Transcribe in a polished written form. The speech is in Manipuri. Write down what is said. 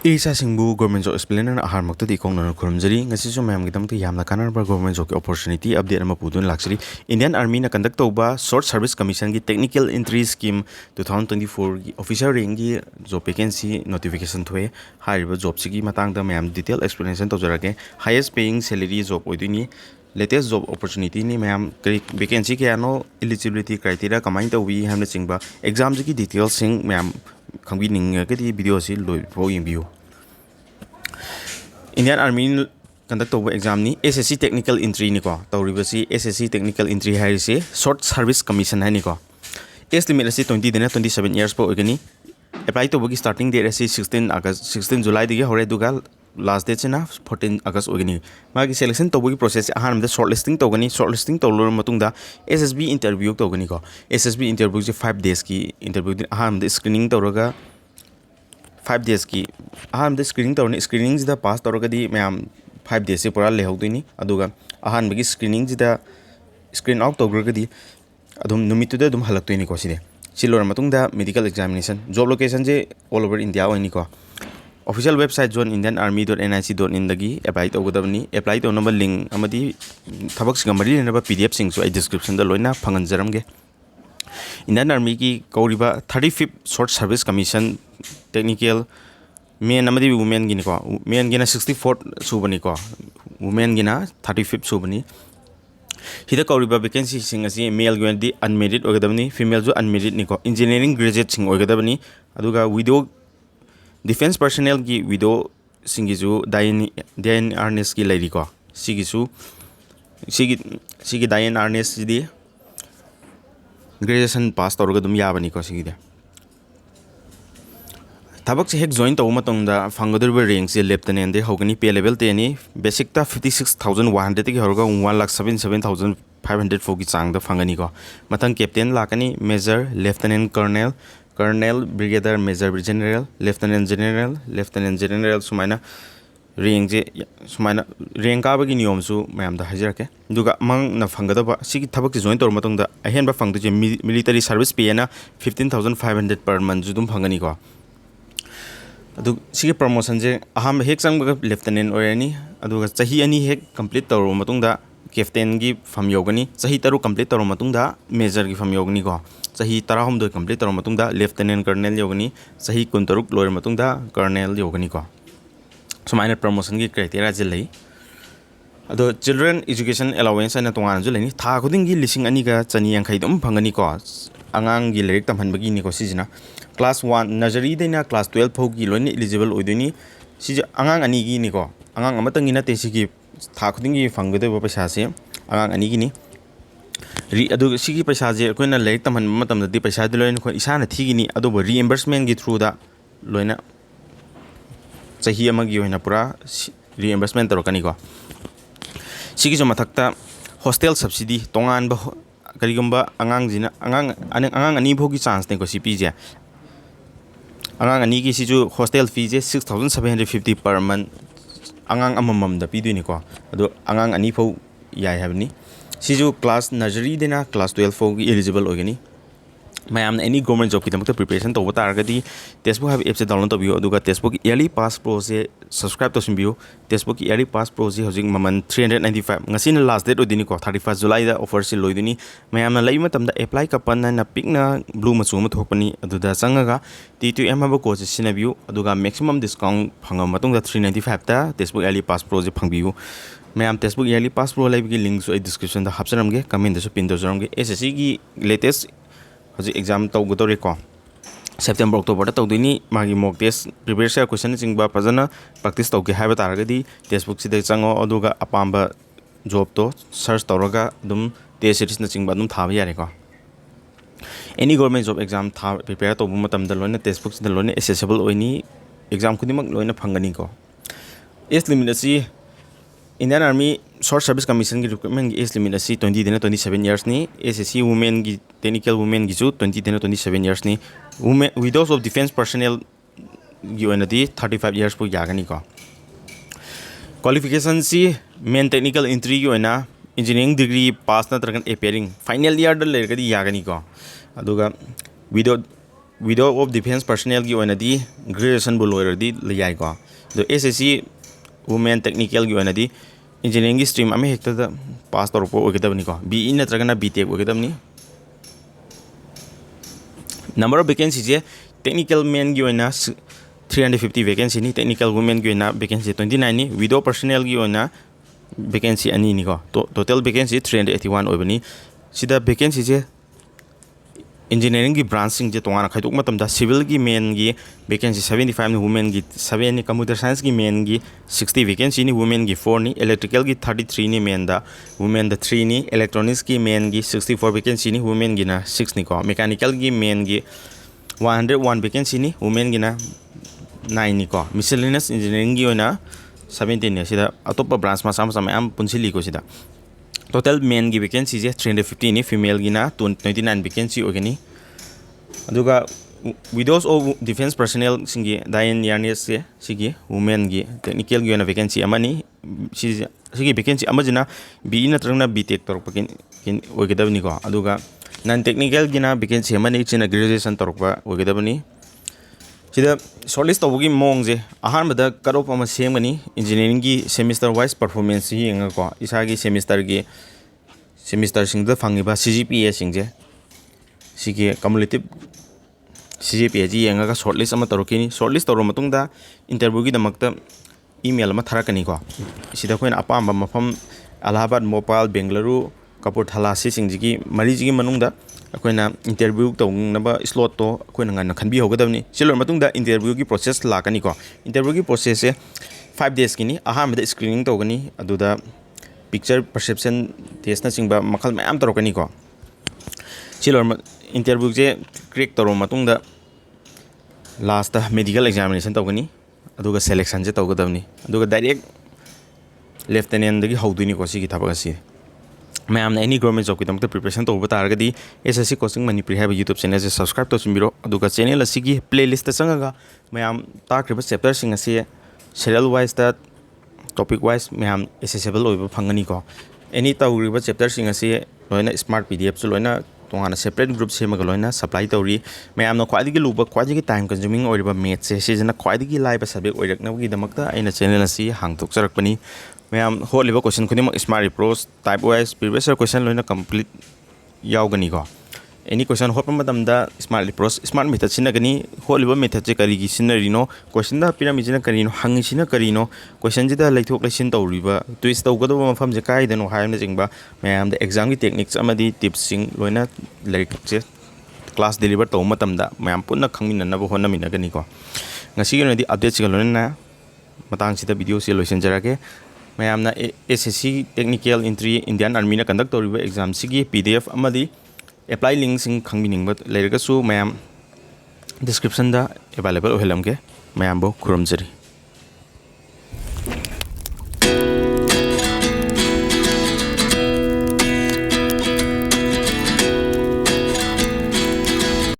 Isa singbu Govt Job Explainer ahar makta di kong nana kurumjari ngasi so mayam gitam tu yamna kanar bar Govt Job opportunity update ama pudun laksari Indian Army na conduct toba Short Service Commission gi Technical Entry Scheme 2024 gi official rank gi job vacancy notification thoe hariba job sigi matang da mayam detail explanation tawjarage highest paying salary job oidini latest job opportunity ni mayam vacancy ke ano eligibility criteria kamain tawi hamna chingba exam gi details sing mayam khangbi ning ke di video si loi fo yingbiu Indian Army conduct toba exam ni SSC technical entry ni ko tawribasi SSC technical entry harise Short Service Commission hai ni ko age limit asi 20 dena 27 years po ogani apply to bogi starting date asi 16 July digi hore duga last date na 14 August ogani magi selection to bogi process ahan da shortlisting to gani shortlisting to lor matung da SSB interview to gani ko SSB interview je 5 days ki interview ahan da screening to roga 5 days ki ahan da screening to ni screening da pass to roga di mayam 5 days se pura le hogdini aduga ahan bagi screening da screen out to roga di adum numitu da dum halak to ni ko side silor matung da medical examination job location je all over India oni ko official website zone indianarmy.nic.in dagi apply to godabni apply to number link amadi thabak singamari na PDF sing so I description da loina phangan jaramge Indian Army ki kauriba 35th Short Service Commission technical men amadi women gini ko men gina 64th subani ko women gina 35th subani hida kauriba vacancy sing asi male gwendi unmarried ogadabni female jo unmarried ni ko engineering graduate sing ogadabni aduga widow Defense personnel ki widow singizu Diane Arnes ki lady ko sigisu sigi Diane Arnes di graduation pass tawraga dum yabani ko sigi de thabak se hek join taw matong da fangadur rank se lieutenant de hogani pay level te ni basic ta 56100 ki horga 1,77,500 fo ki chang da fangani ko matang captain lakani major lieutenant colonel brigadier major general lieutenant general sumaina rank je sumaina rank ka bagi niyom su mayam da hajarake duga mang na fangada ba sigi thabak join tor matong da ahen ba fangdu je military service pay na 15,500 per month judum fangani ko adu sigi promotion je aham hek sang ba lieutenant orani aduga chahi ani hek complete tor matong da captain gi fam yogani chahi taru complete tor matong da major gi fam yogani ko chahi tarahum do complete tor matong da lieutenant colonel yogani chahi kuntaruk loir matong da colonel yogani ko so minor promotion gi criteria je lei ado children education allowance na tongan ju leni tha khuding gi lising ani ga chani yang khai dum phangani ko angang gi lerik tamhan bagi ni ko sijina class 1 nursery deina class 12 phau gi loini eligible oiduni si angang ani gi ni ko angang amatang ina te sigi tha khuding gi phangade ba paisa se angang ani gi ni ri adu sigi paisa je koina lerik tamhan matam da di paisa de loin ko isana thigini adu reimbursement gi through da loina chahi amagi hoina pura reimbursement torokani ko sigi jo mathakta hostel subsidy tongan ba karigumba angang jina angang ani bhogi chance ne ko CP je angang ani gi siju hostel fee je 6,750 per month angang amamam da piduni ko adu angang ani phau yai habni siju class nursery dena class 12 fo eligible ogani mayam any government job ki tamak preparation to bata argadi TESTBOOK have app se download to bio aduga TESTBOOK yearly pass pro se subscribe to sim bio TESTBOOK yearly pass pro se hojing maman 395 ngasi na last date odini ko 31st July da offer se loiduni mayam na lai matam da apply ka pan na pick na blue machu ma thokpani aduda changaga T2M ba ko se sinabio aduga maximum discount phangam matung da 395 ta TESTBOOK yearly pass pro je phangbiu mayam TESTBOOK yearly pass pro live ki link so description da hapsaramge comment da so pin do jaramge SSC gi latest Haji exam tau gotori ko September October ta tawdini magi mock test prepare share question chingba pajana practice tawge haiba taragadi TESTBOOK sida chango aduga apamba job to search tawraga dum test series na chingba dum thaba yare ko any government job exam tha prepare to matam da loina TESTBOOK sida loina accessible oini exam kudimak loina phangani ko age limit asi Indian Army Short Service Commission ki recruitment ki age limit asi 20 dena 27 years ni SSC women ki technical women ki ju 20 dena 27 years ni women widows of defense personnel gi oina di 35 years pu yagani ko qualification si main technical entry gi oina engineering degree pass na tragan appearing final year da lerga di yagani ko aduga widow widow of defense personnel gi oina di graduation bu loirer di liyai ko do SSC women technical gi oina di engineering gi stream ame hekta da pass tor ko ogedabni ko BE natragana BTech ogedabni number of vacancies je technical men gi oina 350 vacancy ni technical women gi oina vacancy 29 ni widow personnel gi oina vacancy ani ni ko total vacancy 381 oibani sida vacancy je engineering gi branching je tongana khaidok matam da civil gi men gi vacancy 75 ni women gi 7 ni computer science gi men gi 60 vacancy ni women gi 4 ni electrical gi 33 ni men da women da 3 ni electronics gi men gi 64 vacancy ni women gi na 6 ni ko mechanical gi men gi 101 vacancy ni women gi na 9 ni ko miscellaneous engineering gi oina 17 ni sida atopa branch ma sam am punsili ko sida total men gi vacancy je 350 ni female gi na 29 vacancy ogani aduga widows of defense personnel singi dain yarnes se sigi women gi technical gi na vacancy amani sigi vacancy amajina BE natrangna BTech torpa kin ogedabni ko aduga non technical gi na vacancy amani china graduation torpa ogedabni sida shortlist tawgi mong je ahanbada cut off ama semgani engineering gi semester wise performance hi enga ko isagi semester singda fangiba CGPA singje sige cumulative CGPA ji enga ga shortlist ama torokini shortlist toro matungda interview gi damakta email ama tharakani ko sida koina apamba mafam Allahabad Mopal Bengaluru Kapurthala si singjigi mari ji manungda akoina interview tawngba slot to akoina ngana khanbi hogadabni silor matungda interview gi process lakani ko interview gi process se 5 days kini ahamda screening tawgani aduda picture perception test na singba makhal mayam torokani ko silor interview je crack toro matungda last medical examination tawgani aduga selection je tawgadabni aduga direct lieutenant dagi hawduni ko sigi thabak asi ma'am any government job की प्रिपरेशन तब तारगदी SSC कोचिंग मणिपुरी है यूट्यूब चैनल से सब्सक्राइब तौसीरो अदुगा चैनल असिगी प्लेलिस्ट चंगा मैम ताक्रिब चैप्टर सिंग असी सीरियल वाइज दा टॉपिक वाइज मैम एसेसेबल ओइब फंगनी को एनी तौरिब चैप्टर सिंग असी लोइना स्मार्ट PDF सु लोइना तोंगाना सेपरेट ग्रुप सेमग लोइना सप्लाई तौरी मैम न ख्वाइदगी लुब ख्वाइदगी टाइम कंज्यूमिंग ओइब मैथ्स से सिजना ख्वाइदगी लाइब सब्जेक्ट ओइरकनबगी दमकता आइना चैनल असी हांगतोकचरकपनी मैम होलिबा क्वेश्चन खुदिम smart approach type wise previous question लोइना कंप्लीट यावगनी को एनी क्वेश्चन होप मतमदा स्मार्ट अप्रोच स्मार्ट मेथड सिनगनी होलिबा मेथड से करिगी सिनरिनो क्वेश्चन दा पिरामिजिना करिनो हंगिसिना करिनो क्वेश्चन जिदा लैथोक लैसिन तौरिबा ट्विस्ट तौगदबा मफम जे काइदनो हायमना जिंगबा मैम द एग्जाम की टेक्निक्स अमदी टिप्स सिंग लोइना लाइक से क्लास डिलीवर तौ मतमदा मैम पुन्ना खंगिननबा होनमिनगनी को ngasi gi nodi update siga loina matang sida video se loisin jarage ma'am SSC technical entry Indian army ना कंडक्ट तौरिबा एग्जाम सिगी PDF अमदी एप्लाई लिंक सिंग खंगबिनिंग लेरगसु मैम डिस्क्रिप्शन दा अवेलेबल ओहेलमगे मैम बो खुरमजरी।